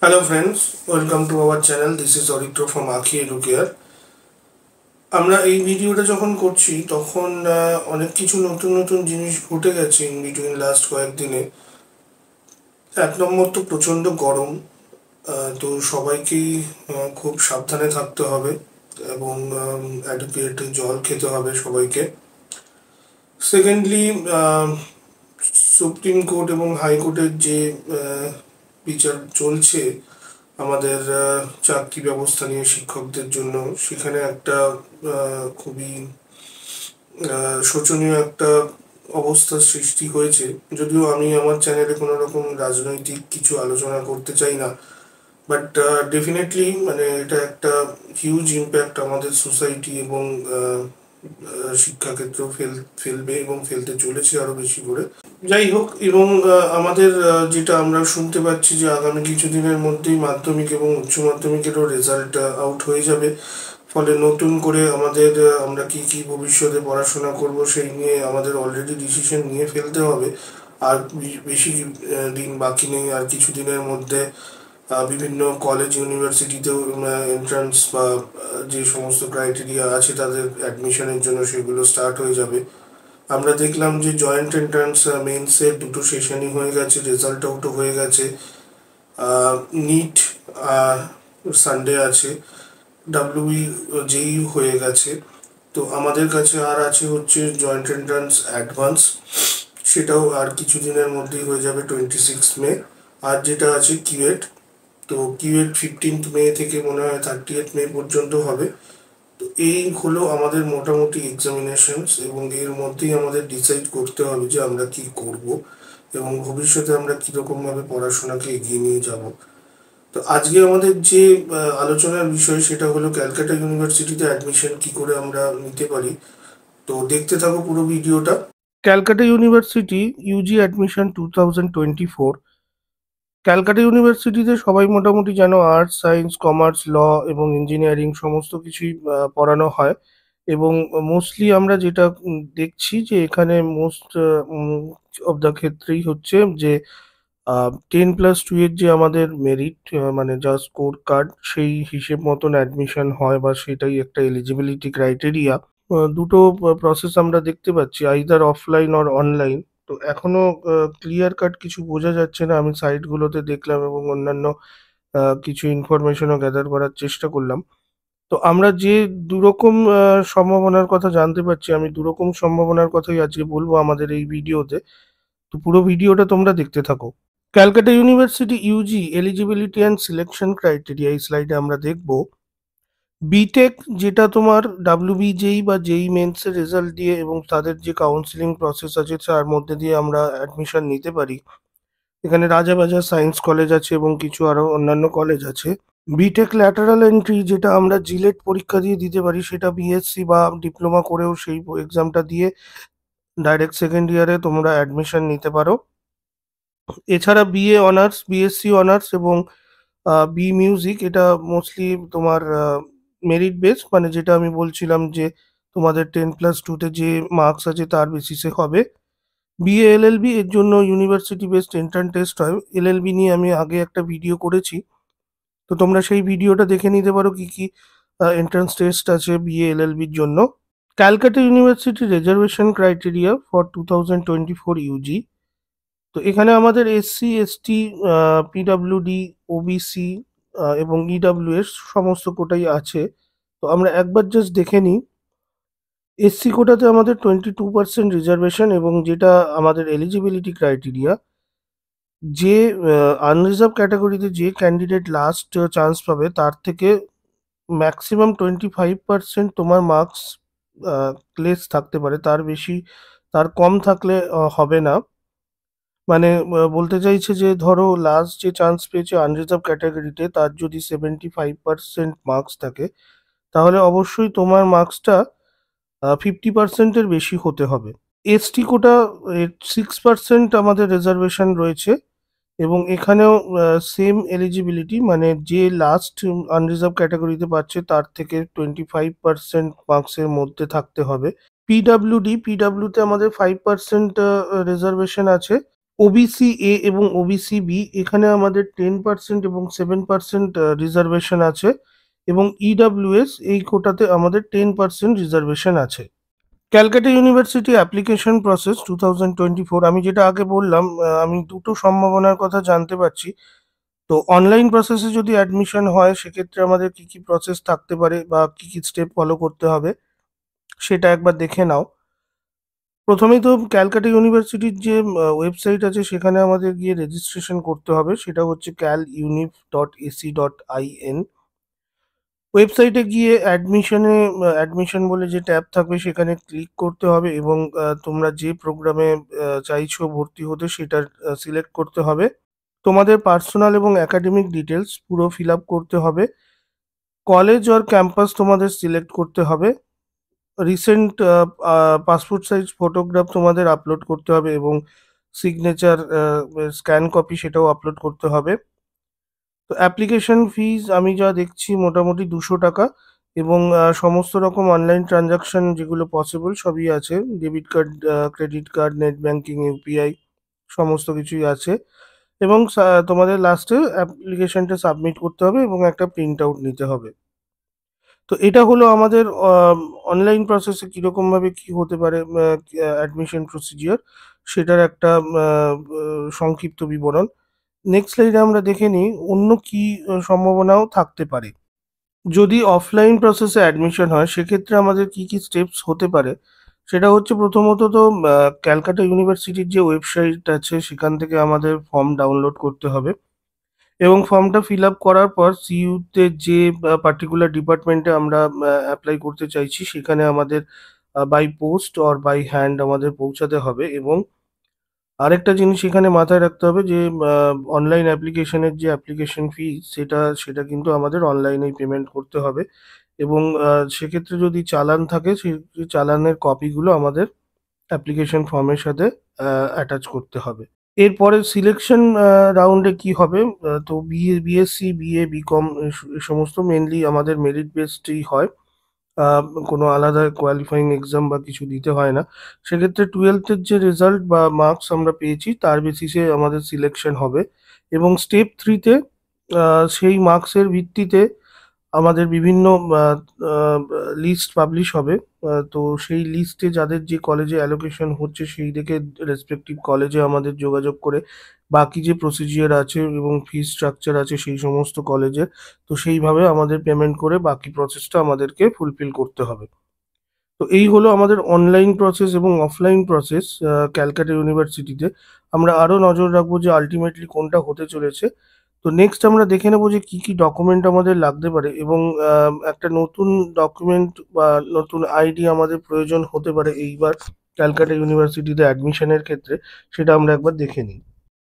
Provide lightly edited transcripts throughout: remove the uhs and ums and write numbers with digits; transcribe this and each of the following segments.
Hello friends, welcome to our channel. This is Auditro from Akhi Educare. আমরা এই ভিডিওটা যখন করছি তখন অনেক কিছু নতুন নতুন জিনিস ঘটে গেছে ইন বিটুইন লাস্ট কয়েকদিনে। এক নম্বর তো প্রচণ্ড গরম, তো সবাইকেই খুব সাবধানে থাকতে হবে এবং অ্যাডিকুয়েট জল খেতে হবে সবাইকে। সেকেন্ডলি, সুপ্রিম কোর্ট এবং হাইকোর্টের যে বিচার চলছে আমাদের চাকরি ব্যবস্থা নিয়ে শিক্ষকদের জন্য, সেখানে একটা খুবই শোচনীয় একটা অবস্থার সৃষ্টি হয়েছে। যদিও আমি আমার চ্যানেলে কোনো রকম রাজনৈতিক কিছু আলোচনা করতে চাই না, বাট ডেফিনেটলি মানে এটা একটা হিউজ ইম্প্যাক্ট আমাদের সোসাইটি এবং শিক্ষাক্ষেত্র ফেলবে এবং ফেলতে চলেছে আরো বেশি করে। যাই হোক, এবং আমাদের যেটা আমরা শুনতে পাচ্ছি যে আগামী কিছুদিনের মধ্যেই মাধ্যমিক এবং উচ্চ মাধ্যমিকেরও রেজাল্ট আউট হয়ে যাবে। ফলে নতুন করে আমাদের আমরা কি কি ভবিষ্যতে পড়াশোনা করব সেই নিয়ে আমাদের অলরেডি ডিসিশন নিয়ে ফেলতে হবে। আর বেশি দিন বাকি নেই, আর কিছু দিনের মধ্যে বিভিন্ন কলেজ ইউনিভার্সিটিতেও এন্ট্রান্স বা যে সমস্ত ক্রাইটেরিয়া আছে তাদের অ্যাডমিশনের জন্য সেগুলো স্টার্ট হয়ে যাবে। আমরা দেখলাম যে জয়েন্ট এন্ট্রান্স মেন্সের দুটো সেশনই হয়ে গেছে, রেজাল্ট আউটও হয়ে গেছে। নিট সানডে আছে, ডাব্লিউবি যেই হয়ে গেছে। তো আমাদের কাছে আর আছে হচ্ছে জয়েন্ট এন্ট্রান্স অ্যাডভান্স, সেটাও আর কিছুদিনের মধ্যেই হয়ে যাবে 26 মে। আর যেটা আছে কিউএট, তো কিউএট 15 মে থেকে মনে হয় 30 মে পর্যন্ত হবে। তো এই হলো আমাদের মোটামুটি এক্সামিনেশনস, এবং এর মধ্যেই আমাদের ডিসাইড করতে হবে যে আমরা কি করব এবং ভবিষ্যতে আমরা কীরকমভাবে পড়াশোনাকে এগিয়ে নিয়ে যাব। তো আজকে আমাদের যে আলোচনার বিষয় সেটা হলো ক্যালকাটা ইউনিভার্সিটিতে অ্যাডমিশন কি করে আমরা নিতে পারি। তো দেখতে থাকো পুরো ভিডিওটা। Calcutta university Yuji admission 2024। Calcutta ইউনিভার্সিটিতে সবাই মোটামুটি জানো আর্টস, সায়েন্স, কমার্স, ল এবং ইঞ্জিনিয়ারিং সমস্ত কিছুই পড়ানো হয়। এবং মোস্টলি আমরা যেটা দেখছি যে এখানে মোস্ট অফ দ্য ক্ষেত্রেই হচ্ছে যে 10+2 এর যে আমাদের মেরিট, মানে যা স্কোর কার্ড, সেই হিসেব মতন অ্যাডমিশন হয় বা সেটাই একটা এলিজিবিলিটি ক্রাইটেরিয়া। দুটো প্রসেস আমরা দেখতে পাচ্ছি, আইদার অফলাইন অর অনলাইন। তো এখনো ক্লিয়ার কাট কিছু বোঝা যাচ্ছে না। আমি সাইটগুলোতে দেখলাম এবং অন্যান্য কিছু ইনফরমেশনও গ্যাদার করার চেষ্টা করলাম। তো আমরা যে দুরকম সম্ভাবনার কথা জানতে পারছি, আমি দুরকম সম্ভাবনার কথাই আজকে বলবো আমাদের এই ভিডিওতে। তো পুরো ভিডিওটা তোমরা দেখতে থাকো। Calcutta university Yuji eligibility and selection criteria এই স্লাইডে আমরা দেখব। বিটেক, যেটা তোমার ডাব্লিউবিজেই বা জেই মেন্সের রেজাল্ট দিয়ে এবং তাদের যে কাউন্সিলিং প্রসেস আছে তার মধ্যে দিয়ে আমরা অ্যাডমিশন নিতে পারি। এখানে রাজাবাজার সায়েন্স কলেজ আছে এবং কিছু আরো অন্যান্য কলেজ আছে। বিটেক ল্যাটারাল এন্ট্রি, যেটা আমরা জিলেট পরীক্ষা দিয়ে দিতে পারি, সেটা বিএসসি বা ডিপ্লোমা করেও সেই এক্সামটা দিয়ে ডাইরেক্ট সেকেন্ড ইয়ারে তোমরা অ্যাডমিশন নিতে পারো। এছাড়া বিএ অনার্স, বিএসসি অনার্স এবং বি মিউজিক, এটা মোস্টলি তোমার মেরিট বেস, মানে যেটা আমি বলছিলাম যে তোমাদের 10+2-তে যে মার্কস আছে তার বেসিসে হবে। বিএ এলএলবি, এর জন্য ইউনিভার্সিটি বেসড এন্ট্রান্স টেস্ট হয়। এলএলবি নিয়ে আমি আগে একটা ভিডিও করেছি, তো তোমরা সেই ভিডিওটা দেখে নিতে পারো কি কি এন্ট্রান্স টেস্ট আছে বিএ এলএলবির জন্য। Calcutta University reservation criteria for 2024 UG. তো এখানে আমাদের এসসি, এসটি, পিডাব্লিউডি, ওবিসি এবং ইডাব্লিউএস সমস্ত কোটাই আছে। তো আমরা একবার জাস্ট দেখে নিই। এসসি কোটাতে আমাদের 22% রিজার্ভেশন, এবং যেটা আমাদের এলিজিবিলিটি ক্রাইটেরিয়া, যে আনরিজার্ভ ক্যাটাগরিতে যে ক্যান্ডিডেট লাস্ট চান্স পাবে তার থেকে ম্যাক্সিমাম 25% তোমার মার্কস লেস থাকতে পারে, তার বেশি, তার কম থাকলে হবে না। মানে বলতে চাইছে যে ধরো লাস্ট যে চান্স পেয়েছে আনরিজার্ভ ক্যাটাগরিতে, তার যদি 75% মার্কস থাকে, তাহলে অবশ্যই তোমার মার্কসটা 50%-এর বেশি হতে হবে। এসটি কোটা 6% আমাদের রিজার্ভেশন রয়েছে, এবং এখানেও সেম এলিজিবিলিটি, মানে যে লাস্ট আনরিজার্ভ ক্যাটাগরিতে পাচ্ছে তার থেকে 25% মার্কসের মধ্যে থাকতে হবে। পিডাব্লিউতে আমাদের 5% রিজার্ভেশন আছে, ওবিসি এ এবং ওবিসি বি এখানে আমাদের 10% এবং 7% রিজার্ভেশন আছে, এবং ইডাব্লিউএস এই কোটাতে আমাদের 10% রিজার্ভেশন আছে। ক্যালকাটা ইউনিভার্সিটি অ্যাপ্লিকেশন প্রসেস 2024, আমি যেটা আগে বললাম, আমি দুটো সম্ভাবনার কথা জানতে পারছি। তো অনলাইন প্রসেসে যদি অ্যাডমিশন হয় সেক্ষেত্রে আমাদের কি কি প্রসেস থাকতে পারে বা কি কি স্টেপ ফলো করতে হবে সেটা একবার দেখে নাও। প্রথমেই তো ক্যালকাটা ইউনিভার্সিটির যে ওয়েবসাইট আছে সেখানে আমাদের গিয়ে রেজিস্ট্রেশন করতে হবে, সেটা হচ্ছে calunif.ac.in। ওয়েবসাইটে গিয়ে অ্যাডমিশন বলে যে ট্যাব থাকবে সেখানে ক্লিক করতে হবে, এবং তোমরা যে প্রোগ্রামে চাইছো ভর্তি হতে সেটা সিলেক্ট করতে হবে। তোমাদের পার্সোনাল এবং একাডেমিক ডিটেলস পুরো ফিল আপ করতে হবে। কলেজ আর ক্যাম্পাস তোমাদের সিলেক্ট করতে হবে। রিসেন্ট পাসপোর্ট সাইজ ফটোগ্রাফ তোমাদের আপলোড করতে হবে, এবং সিগনেচার স্ক্যান কপি সেটাও আপলোড করতে হবে। তো অ্যাপ্লিকেশন ফিজ আমি যা দেখছি মোটামুটি 200 টাকা, এবং সমস্ত রকম অনলাইন ট্রানজাকশন যেগুলো পসিবল সবই আছে, debit card, credit card, net banking, UPI সমস্ত কিছুই আছে। এবং তোমাদের লাস্টে অ্যাপ্লিকেশনটা সাবমিট করতে হবে এবং একটা প্রিন্ট আউট নিতে হবে। তো এটা হলো আমাদের অনলাইন প্রসেসে কীরকমভাবে কী হতে পারে অ্যাডমিশন প্রসিজিওর, সেটার একটা সংক্ষিপ্ত বিবরণ। নেক্সট স্লাইডে আমরা দেখে নিই অন্য কি সম্ভাবনাও থাকতে পারে। যদি অফলাইন প্রসেসে অ্যাডমিশন হয় সেক্ষেত্রে আমাদের কি কি স্টেপস হতে পারে, সেটা হচ্ছে প্রথমত তো ক্যালকাটা ইউনিভার্সিটির যে ওয়েবসাইট আছে সেখান থেকে আমাদের ফর্ম ডাউনলোড করতে হবে, এবং ফর্মটা ফিল আপ করার পর সিইউতে যে পার্টিকুলার ডিপার্টমেন্টে আমরা অ্যাপ্লাই করতে চাইছি সেখানে আমাদের by post or by hand আমাদের পৌঁছাতে হবে। এবং আরেকটা জিনিস এখানে মাথায় রাখতে হবে যে অনলাইন অ্যাপ্লিকেশনের যে অ্যাপ্লিকেশন ফি সেটা কিন্তু আমাদের অনলাইনেই পেমেন্ট করতে হবে, এবং সেক্ষেত্রে যদি চালান থাকে সেই চালানের কপিগুলো আমাদের অ্যাপ্লিকেশন ফর্মের সাথে অ্যাটাচ করতে হবে। এরপরে সিলেকশন রাউন্ডে কি হবে, তো বিএসসি, বিএ, বিকম এই সমস্ত মেনলি আমাদের মেরিট বেসডই হয়। কোনো আলাদা কোয়ালিফাইং এক্সাম বা কিছু দিতে হয় না। সেক্ষেত্রে 12th-এর যে রেজাল্ট বা মার্কস আমরা পেয়েছি তার বেসিসে আমাদের সিলেকশন হবে, এবং স্টেপ 3-তে সেই মার্কসের ভিত্তিতে আমাদের বিভিন্ন লিস্ট পাবলিশ হবে। তো সেই লিস্টে যাদের যে কলেজে অ্যালোকেশন হচ্ছে সেই দেখে রেসপেক্টিভ কলেজে আমাদের যোগাযোগ করে বাকি যে প্রসিজিওর আছে এবং ফি স্ট্রাকচার আছে সেই সমস্ত কলেজের, তো সেইভাবে আমাদের পেমেন্ট করে বাকি প্রসেসটা আমাদেরকে ফুলফিল করতে হবে। তো এই হলো আমাদের অনলাইন প্রসেস এবং অফলাইন প্রসেস ক্যালকাটা ইউনিভার্সিটিতে। আমরা আরও নজর রাখবো যে আলটিমেটলি কোনটা হতে চলেছে। তো নেক্সট আমরা দেখে নেবো যে কি কি ডকুমেন্ট আমাদের লাগতে পারে, এবং একটা নতুন ডকুমেন্ট বা নতুন আইডি আমাদের প্রয়োজন হতে পারে এইবার ক্যালকাটা ইউনিভার্সিটিতে অ্যাডমিশনের ক্ষেত্রে, সেটা আমরা একবার দেখে নিই।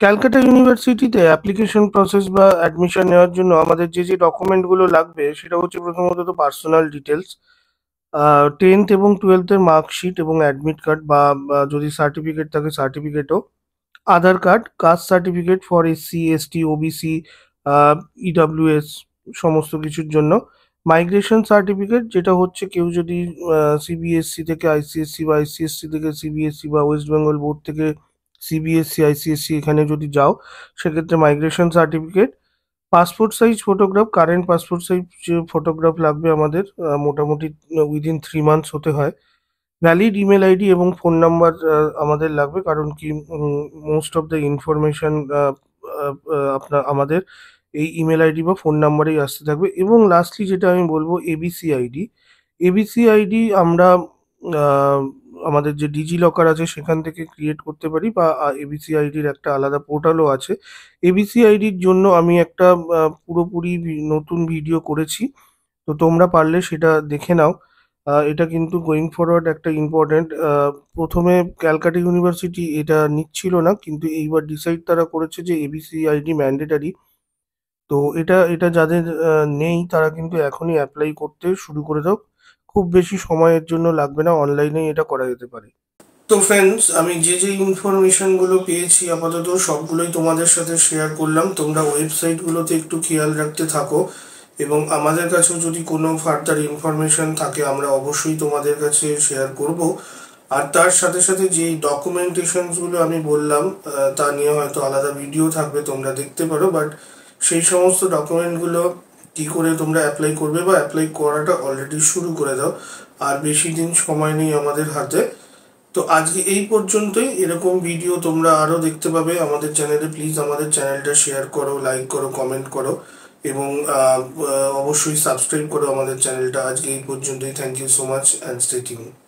ক্যালকাটা ইউনিভার্সিটিতে অ্যাপ্লিকেশন প্রসেস বা অ্যাডমিশন নেওয়ার জন্য আমাদের যে যে ডকুমেন্টগুলো লাগবে সেটা হচ্ছে প্রথমত তো পার্সোনাল ডিটেলস, 10th এবং 12th-এর মার্কশিট এবং অ্যাডমিট কার্ড, বা যদি সার্টিফিকেট থাকে সার্টিফিকেটও, Aadhaar card, caste certificate for SC, ST, OBC, EWS সমস্ত কিছুর জন্য, মাইগ্রেশন সার্টিফিকেট যেটা হচ্ছে কেউ যদি সিবিএসসি থেকে আইসিএসসি বা আইসিএসসি থেকে সিবিএসসি বা ওয়েস্ট বেঙ্গল বোর্ড থেকে সিবিএসসি, আইসিএসসি এখানে যদি যাও সেক্ষেত্রে migration certificate, passport size photograph, current passport size photograph লাগবে আমাদের, মোটামুটি উইদিন 3 মান্থস হতে হয়। ভ্যালিড ইমেল আইডি এবং ফোন নাম্বার আমাদের লাগবে, কারণ কি মোস্ট অফ দ্য ইনফরমেশন আমাদের এই ইমেল আইডি বা ফোন নাম্বারেই আসতে থাকবে। এবং লাস্টলি যেটা আমি বলবো এবিসি আইডি, এবিসি আইডি আমরা আহ, আমাদের যে ডিজি লকার আছে সেখান থেকে ক্রিয়েট করতে পারি, বা এবিসি আইডির একটা আলাদা পোর্টালও আছে। এবিসি আইডির জন্য আমি একটা পুরোপুরি নতুন ভিডিও করেছি, তো তোমরা পারলে সেটা দেখে নাও। এটা কিন্তু গোয়িং ফরওয়ার্ড একটা ইম্পর্ট্যান্ট, প্রথমে ক্যালকাটা ইউনিভার্সিটি এটা নিচ্ছিল না, কিন্তু এইবার ডিসাইড তারা করেছে যে এবিসি আইডি ম্যান্ডেটারি। তো এটা এটা যাদের নেই তারা কিন্তু এখনই অ্যাপ্লাই করতে শুরু করে দাও, খুব বেশি সময়ের জন্য লাগবে না, অনলাইনেই এটা করা যেতে পারে। তো ফ্রেন্ডস, আমি যে যে ইনফরমেশনগুলো পেয়েছি আপাতত সবগুলোই তোমাদের সাথে শেয়ার করলাম। তোমরা ওয়েবসাইটগুলোতে একটু খেয়াল রাখতে থাকো, এবং আমাদের কাছেও যদি কোনো ফার্দার ইনফরমেশন থাকে আমরা অবশ্যই তোমাদের কাছে শেয়ার করব। আর তার সাথে সাথে যে ডকুমেন্টেশনসগুলো আমি বললাম তা নিয়ে হয়তো আলাদা ভিডিও থাকবে, তোমরা দেখতে পারো। বাট সেই সমস্ত ডকুমেন্টগুলো কী করে তোমরা অ্যাপ্লাই করবে বা অ্যাপ্লাই করাটা অলরেডি শুরু করে দাও, আর বেশি দিন সময় নেই আমাদের হাতে। তো আজকে এই পর্যন্তই। এরকম ভিডিও তোমরা আরও দেখতে পাবে আমাদের চ্যানেলে। প্লিজ আমাদের চ্যানেলটা শেয়ার করো, লাইক করো, কমেন্ট করো এবং অবশ্যই সাবস্ক্রাইব করো আমাদের চ্যানেলটা। আজকে এই পর্যন্তই। Thank you so much and stay tuned.